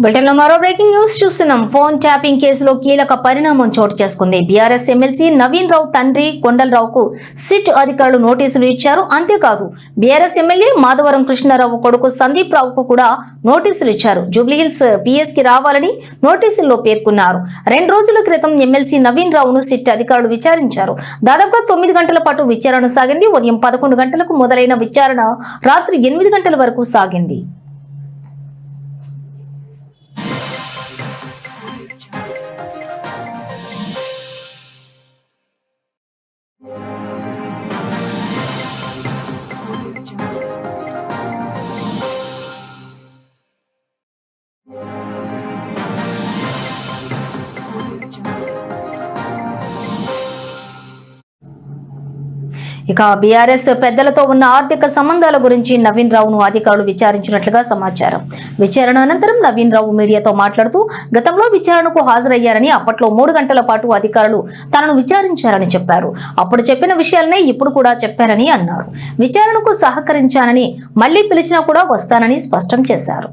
బ్రిటన్లో మరో breaking news చూస్తున్నాం. ఫోన్ ట్యాపింగ్ కేసులో కీలక పరిణామం చోటు చేసుకుంది. బీఆర్ఎస్ ఎమ్మెల్సీ నవీన్ రావు తండ్రి కొండలరావుకు సిట్ అధికారులు నోటీసులు ఇచ్చారు. అంతేకాదు బీఆర్ఎస్ ఎమ్మెల్యే మాధవరం కృష్ణారావు కొడుకు సందీప్ రావుకు కూడా నోటీసులు ఇచ్చారు. జూబ్లీహిల్స్ పిఎస్ కి రావాలని నోటీసుల్లో పేర్కొన్నారు. 2 రోజుల క్రితం ఎమ్మెల్సీ నవీన్ రావును సిట్ అధికారులు విచారించారు. దాదాపుగా 9 గంటల పాటు విచారణ సాగింది. ఉదయం 11 గంటలకు మొదలైన విచారణ రాత్రి 8 గంటల వరకు సాగింది. ఇక బీఆర్ఎస్ పెద్దలతో ఉన్న ఆర్థిక సంబంధాల గురించి నవీన్ రావును అధికారులు విచారించినట్లుగా సమాచారం. విచారణ అనంతరం నవీన్ రావు మీడియాతో మాట్లాడుతూ గతంలో విచారణకు హాజరయ్యారని, అప్పట్లో 3 గంటల పాటు అధికారులు తనను విచారించారని చెప్పారు. అప్పుడు చెప్పిన విషయాలనే ఇప్పుడు కూడా చెప్పారని అన్నారు. విచారణకు సహకరించానని, మళ్లీ పిలిచినా కూడా వస్తానని స్పష్టం చేశారు.